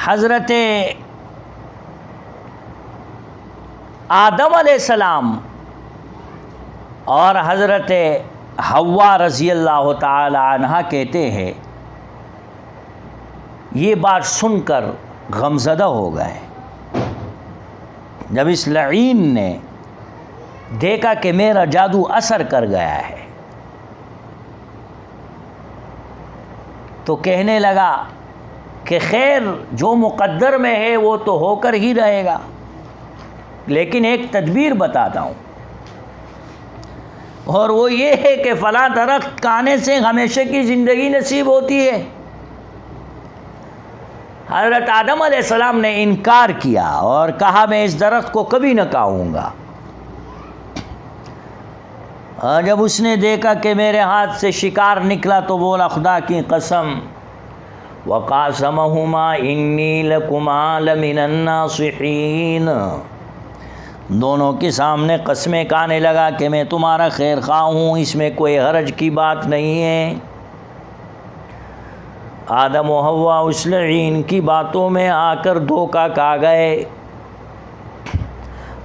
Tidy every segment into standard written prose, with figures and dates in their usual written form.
حضرت آدم علیہ السلام اور حضرت حوا رضی اللہ تعالی عنہا کہتے ہیں یہ بات سن کر غمزدہ ہو گئے. جب اس لعین نے دیکھا کہ میرا جادو اثر کر گیا ہے تو کہنے لگا کہ خیر جو مقدر میں ہے وہ تو ہو کر ہی رہے گا، لیکن ایک تدبیر بتاتا ہوں، اور وہ یہ ہے کہ فلاں درخت کھانے سے ہمیشہ کی زندگی نصیب ہوتی ہے. حضرت آدم علیہ السلام نے انکار کیا اور کہا میں اس درخت کو کبھی نہ کھاؤں گا. اور جب اس نے دیکھا کہ میرے ہاتھ سے شکار نکلا تو بولا خدا کی قسم وَقَاسَمَهُمَا إِنِّي لَكُمَا لَمِنَ النَّاصِحِينَ، دونوں کے سامنے قسمیں کھانے لگا کہ میں تمہارا خیر خواہ ہوں، اس میں کوئی حرج کی بات نہیں ہے. آدم و حوا اس لعین کی باتوں میں آ کر دھوکہ کھا گئے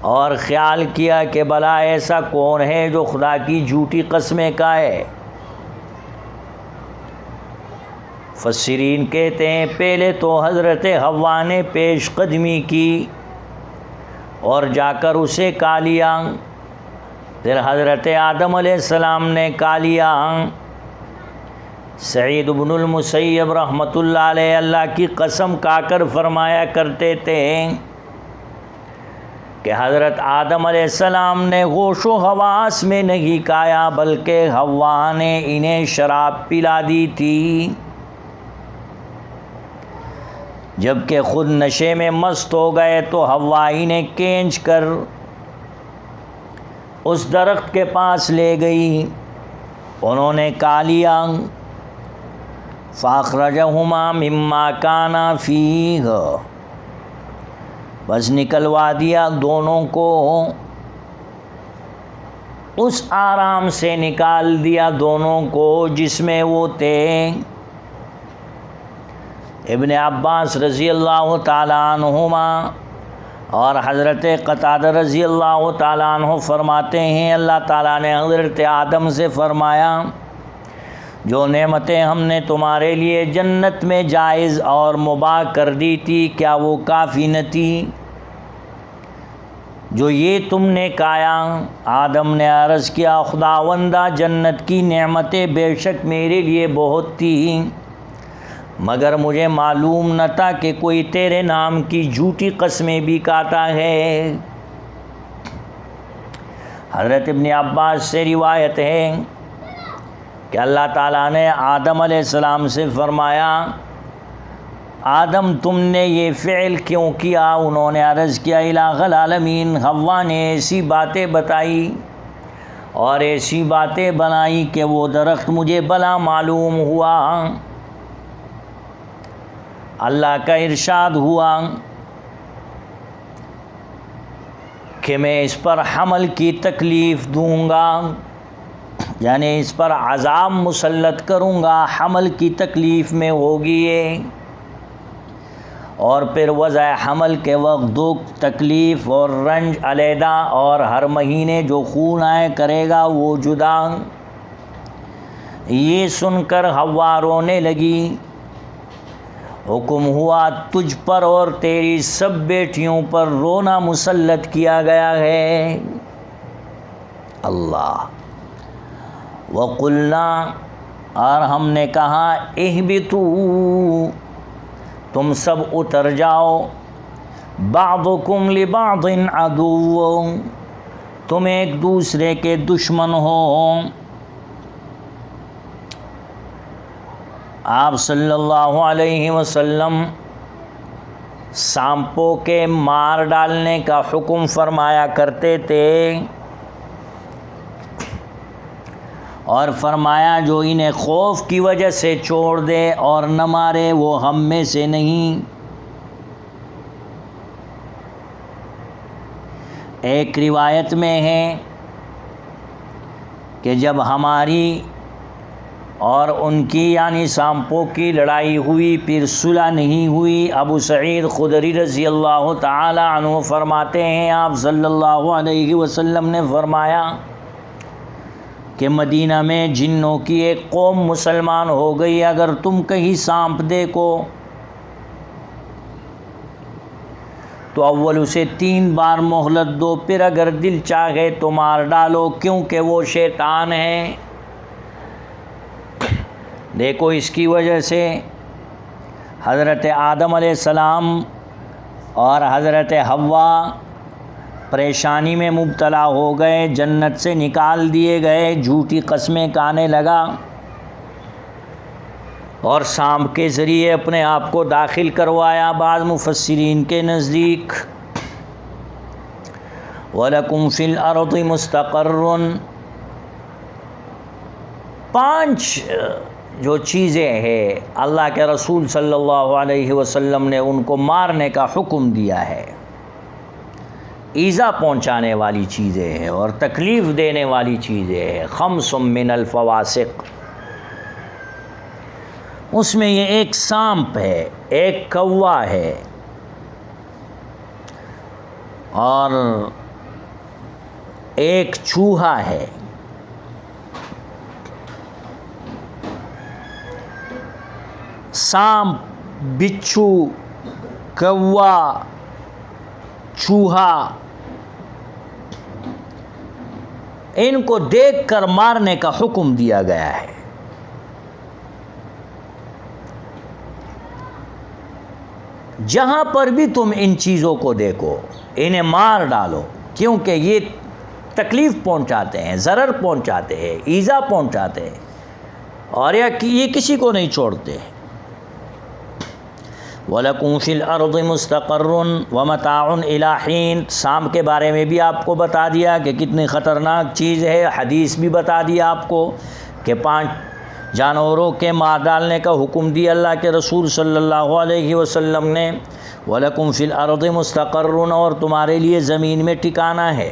اور خیال کیا کہ بھلا ایسا کون ہے جو خدا کی جھوٹی قسمیں کھائے. مفسرین کہتے ہیں پہلے تو حضرت حوا نے پیش قدمی کی اور جا کر اسے کھا لیا، پھر حضرت آدم علیہ السلام نے کھا لیا. سعید بن المسیب رحمۃ اللہ علیہ اللہ کی قسم کھا کر فرمایا کرتے تھے کہ حضرت آدم علیہ السلام نے گوش و حواس میں نہیں کھایا بلکہ حوا نے انہیں شراب پلا دی تھی. جب کہ خود نشے میں مست ہو گئے تو حوا انہیں کھینچ کر اس درخت کے پاس لے گئی، انہوں نے کھا لیا. فَأَخْرَجَهُمَا مِمَّا كَانَا فِيهِ، بس نکلوا دیا دونوں کو، اس آرام سے نکال دیا دونوں کو جس میں وہ تھے. ابن عباس رضی اللہ تعالیٰ عنہما اور حضرت قتادہ رضی اللہ تعالیٰ عنہ فرماتے ہیں اللہ تعالیٰ نے حضرت آدم سے فرمایا جو نعمتیں ہم نے تمہارے لیے جنت میں جائز اور مباح کر دی تھی کیا وہ کافی نہ تھی جو یہ تم نے کھایا؟ آدم نے عرض کیا خداوندہ جنت کی نعمتیں بے شک میرے لیے بہت تھیں مگر مجھے معلوم نہ تھا کہ کوئی تیرے نام کی جھوٹی قسمیں بھی کھاتا ہے. حضرت ابن عباس سے روایت ہے کہ اللہ تعالیٰ نے آدم علیہ السلام سے فرمایا آدم تم نے یہ فعل کیوں کیا؟ انہوں نے عرض کیا الٰہ العالمین حوا نے ایسی باتیں بتائی اور ایسی باتیں بنائی کہ وہ درخت مجھے بھلا معلوم ہوا. اللہ کا ارشاد ہوا کہ میں اس پر حمل کی تکلیف دوں گا، یعنی اس پر عذاب مسلط کروں گا، حمل کی تکلیف میں ہوگی یہ، اور پھر وضع حمل کے وقت دکھ تکلیف اور رنج علیحدہ اور ہر مہینے جو خون آئے کرے گا وہ جدا. یہ سن کر حوا رونے لگی. حکم ہوا تجھ پر اور تیری سب بیٹیوں پر رونا مسلط کیا گیا ہے. اللہ. وقلنا اور ہم نے کہا اہبطوا تم سب اتر جاؤ، بعضکم لبعض عدو تم ایک دوسرے کے دشمن ہو. آپ صلی اللہ علیہ وسلم سانپوں کے مار ڈالنے کا حکم فرمایا کرتے تھے اور فرمایا جو انہیں خوف کی وجہ سے چھوڑ دے اور نہ مارے وہ ہم میں سے نہیں. ایک روایت میں ہے کہ جب ہماری اور ان کی یعنی سانپوں کی لڑائی ہوئی، پھر صلح نہیں ہوئی۔ ابو سعید خدری رضی اللہ تعالی عنہ فرماتے ہیں آپ صلی اللہ علیہ وسلم نے فرمایا کہ مدینہ میں جنوں کی ایک قوم مسلمان ہو گئی، اگر تم کہیں سانپ دیکھو تو اول اسے 3 بار مہلت دو، پھر اگر دل چاہے تو مار ڈالو، کیونکہ وہ شیطان ہے۔ دیکھو اس کی وجہ سے حضرت آدم علیہ السلام اور حضرت حوا پریشانی میں مبتلا ہو گئے، جنت سے نکال دیے گئے، جھوٹی قسمیں کھانے لگا اور سانپ کے ذریعے اپنے آپ کو داخل کروایا۔ بعض مفسرین کے نزدیک وَلَكُمْ فِي الْأَرْضِ مُسْتَقَرٌّ، 5 جو چیزیں ہیں اللہ کے رسول صلی اللہ علیہ وسلم نے ان کو مارنے کا حکم دیا ہے، ایذا پہنچانے والی چیزیں ہیں اور تکلیف دینے والی چیزیں ہیں۔ 5 من الفواسق، اس میں یہ ایک سانپ ہے، ایک کوا ہے اور ایک چوہا ہے۔ سانپ، بچھو، کوا، چوہا، ان کو دیکھ کر مارنے کا حکم دیا گیا ہے۔ جہاں پر بھی تم ان چیزوں کو دیکھو انہیں مار ڈالو، کیونکہ یہ تکلیف پہنچاتے ہیں، ضرر پہنچاتے ہیں، ایذا پہنچاتے ہیں اور یہ کسی کو نہیں چھوڑتے۔ وَلَكُمْ فِي الْأَرْضِ مُسْتَقَرٌّ وَمَتَاعٌ إِلَىٰ حِينٍ، سانپ کے بارے میں بھی آپ کو بتا دیا کہ کتنی خطرناک چیز ہے، حدیث بھی بتا دیا آپ کو کہ 5 جانوروں کے مار ڈالنے کا حکم دیا اللہ کے رسول صلی اللہ علیہ وسلم نے۔ وَلَكُمْ فِي الْأَرْضِ مُسْتَقَرٌّ، اور تمہارے لیے زمین میں ٹھکانہ ہے۔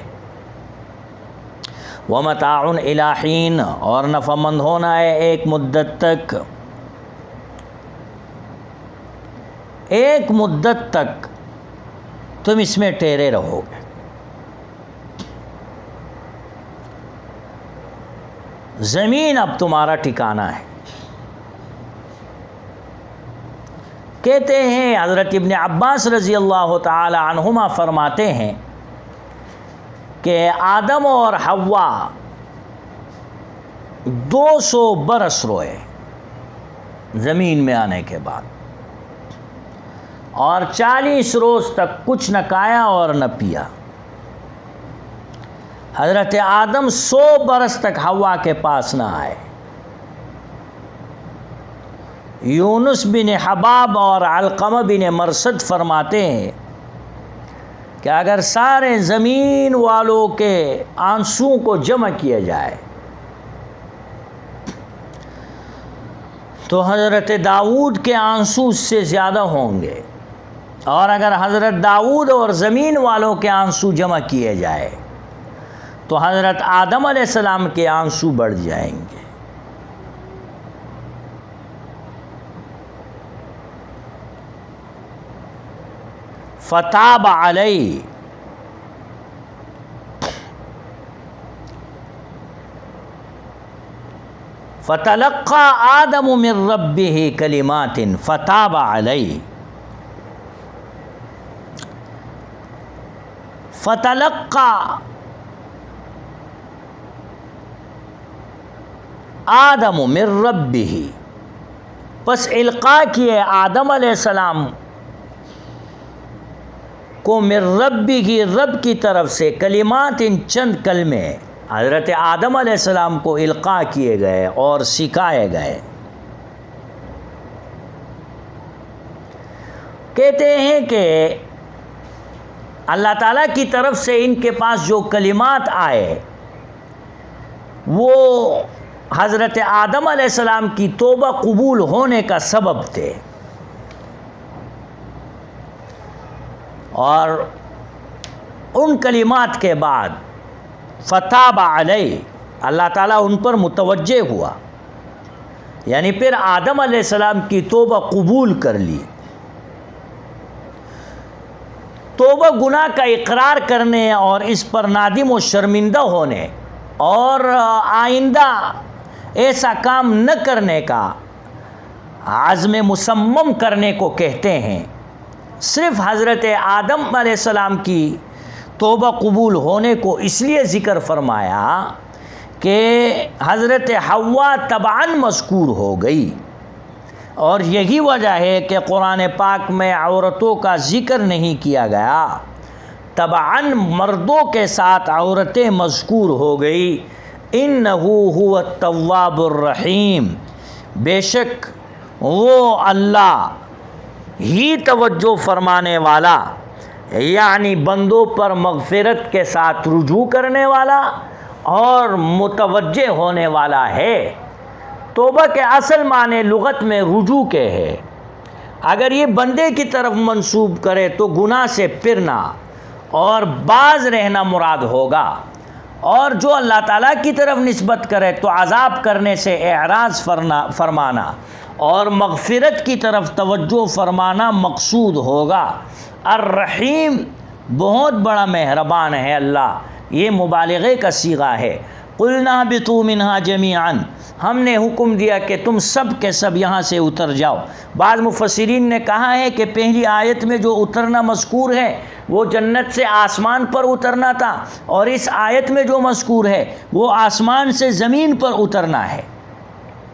وَمَتَاعٌ إِلَىٰ حِينٍ، اور نفع مند ہونا ہے ایک مدت تک، ایک مدت تک تم اس میں ٹھہرے رہو گے۔ زمین اب تمہارا ٹھکانہ ہے۔ کہتے ہیں حضرت ابن عباس رضی اللہ تعالی عنہما فرماتے ہیں کہ آدم اور حوا 200 برس روئے زمین میں آنے کے بعد، اور 40 روز تک کچھ نہ کھایا اور نہ پیا۔ حضرت آدم 100 برس تک حوا کے پاس نہ آئے۔ یونس بن حباب اور علقمہ بن مرثد فرماتے ہیں کہ اگر سارے زمین والوں کے آنسوؤں کو جمع کیا جائے تو حضرت داؤد کے آنسو سے زیادہ ہوں گے، اور اگر حضرت داؤد اور زمین والوں کے آنسو جمع کیے جائے تو حضرت آدم علیہ السلام کے آنسو بڑھ جائیں گے۔ فتاب علیہ، فتلقى آدم من ربه کلمات فتاب علیہ، فتلقى آدم من ربہ، پس القاء کیے آدم علیہ السلام کو من ربہ، رب کی طرف سے، کلمات چند کلمے حضرت آدم علیہ السلام کو القاء کیے گئے اور سکھائے گئے۔ کہتے ہیں کہ اللہ تعالیٰ کی طرف سے ان کے پاس جو کلمات آئے وہ حضرت آدم علیہ السلام کی توبہ قبول ہونے کا سبب تھے، اور ان کلمات کے بعد فتاب علیہ، اللہ تعالیٰ ان پر متوجہ ہوا یعنی پھر آدم علیہ السلام کی توبہ قبول کر لی. توبہ گناہ کا اقرار کرنے اور اس پر نادم و شرمندہ ہونے اور آئندہ ایسا کام نہ کرنے کا عزم مصمم کرنے کو کہتے ہیں. صرف حضرت آدم علیہ السلام کی توبہ قبول ہونے کو اس لیے ذکر فرمایا کہ حضرت حوا طبعاً مذکور ہو گئی، اور یہی وجہ ہے کہ قرآن پاک میں عورتوں کا ذکر نہیں کیا گیا، طبعاً مردوں کے ساتھ عورتیں مذکور ہو گئی. انہ هو التواب الرحیم، بے شک وہ اللہ ہی توجہ فرمانے والا، یعنی بندوں پر مغفرت کے ساتھ رجوع کرنے والا اور متوجہ ہونے والا ہے. توبہ کے اصل معنی لغت میں رجوع کے ہے. اگر یہ بندے کی طرف منسوب کرے تو گناہ سے پھرنا اور باز رہنا مراد ہوگا، اور جو اللہ تعالیٰ کی طرف نسبت کرے تو عذاب کرنے سے اعراض فرمانا اور مغفرت کی طرف توجہ فرمانا مقصود ہوگا. الرحیم، بہت بڑا مہربان ہے اللہ، یہ مبالغے کا صیغہ ہے. قلنا اہبطوا منہا جمیعا، ہم نے حکم دیا کہ تم سب کے سب یہاں سے اتر جاؤ. بعض مفسرین نے کہا ہے کہ پہلی آیت میں جو اترنا مذکور ہے وہ جنت سے آسمان پر اترنا تھا، اور اس آیت میں جو مذکور ہے وہ آسمان سے زمین پر اترنا ہے.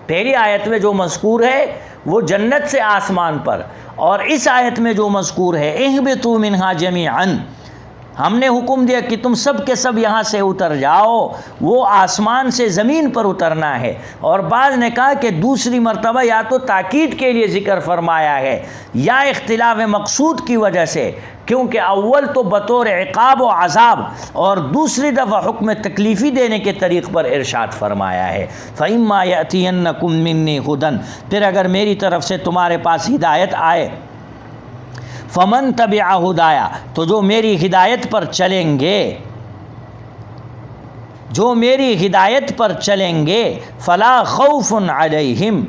پہلی آیت میں جو مذکور ہے وہ جنت سے آسمان پر، اور اس آیت میں جو مذکور ہے اہبطوا منہا جمیعا، ہم نے حکم دیا کہ تم سب کے سب یہاں سے اتر جاؤ، وہ آسمان سے زمین پر اترنا ہے. اور بعض نے کہا کہ دوسری مرتبہ یا تو تاکید کے لیے ذکر فرمایا ہے یا اختلاف مقصود کی وجہ سے، کیونکہ اول تو بطور عقاب و عذاب اور دوسری دفعہ حکم تکلیفی دینے کے طریق پر ارشاد فرمایا ہے. فَإِمَّا يَأْتِيَنَّكُم مِّنِّي هُدًى، پھر اگر میری طرف سے تمہارے پاس ہدایت آئے، فمن تبع ہدایا، تو جو میری ہدایت پر چلیں گے، جو میری ہدایت پر چلیں گے، فلا خوف علیہم،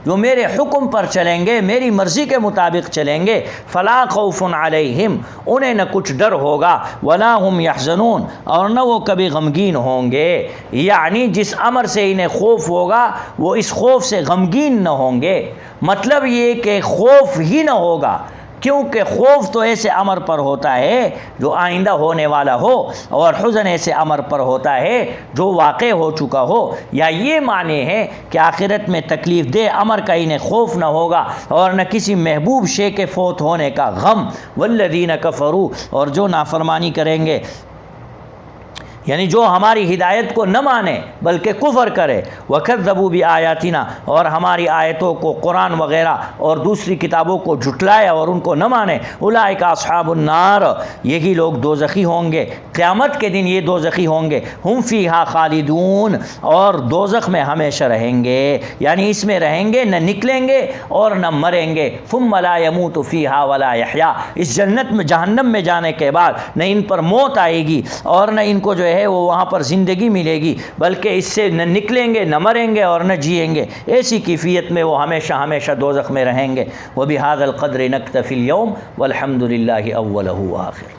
جو میرے حکم پر چلیں گے، میری مرضی کے مطابق چلیں گے، فلا خوف علیہم، انہیں نہ کچھ ڈر ہوگا، ولا هم یحزنون، اور نہ وہ کبھی غمگین ہوں گے. یعنی جس امر سے انہیں خوف ہوگا وہ اس خوف سے غمگین نہ ہوں گے. مطلب یہ کہ خوف ہی نہ ہوگا، کیونکہ خوف تو ایسے امر پر ہوتا ہے جو آئندہ ہونے والا ہو، اور حزن ایسے امر پر ہوتا ہے جو واقع ہو چکا ہو. یا یہ معنی ہے کہ آخرت میں تکلیف دہ امر کا انہیں خوف نہ ہوگا اور نہ کسی محبوب شے کے فوت ہونے کا غم. والذین کفروا، اور جو نافرمانی کریں گے، یعنی جو ہماری ہدایت کو نہ مانے بلکہ کفر کرے، وَكَذَّبُوا بِآيَاتِنَا، اور ہماری آیتوں کو، قرآن وغیرہ اور دوسری کتابوں کو جھٹلائے اور ان کو نہ مانے، اولئک اصحاب النار، یہی لوگ دوزخی ہوں گے. قیامت کے دن یہ دوزخی ہوں گے. ہم فیہا خالدون، اور دوزخ میں ہمیشہ رہیں گے، یعنی اس میں رہیں گے، نہ نکلیں گے اور نہ مریں گے. ثم لا يموت فیہا ولا یحیا، اس جنت میں، جہنم میں جانے کے بعد نہ ان پر موت آئے گی اور نہ ان کو جو ہے وہ وہاں پر زندگی ملے گی، بلکہ اس سے نہ نکلیں گے، نہ مریں گے اور نہ جئیں گے. ایسی کیفیت میں وہ ہمیشہ ہمیشہ دوزخ میں رہیں گے. وَبِهَذَا الْقَدْرِ نَكْتَفِي الْيَوْمَ وَالْحَمْدُ لِلَّهِ أَوَّلَهُ وَآخِرَهُ.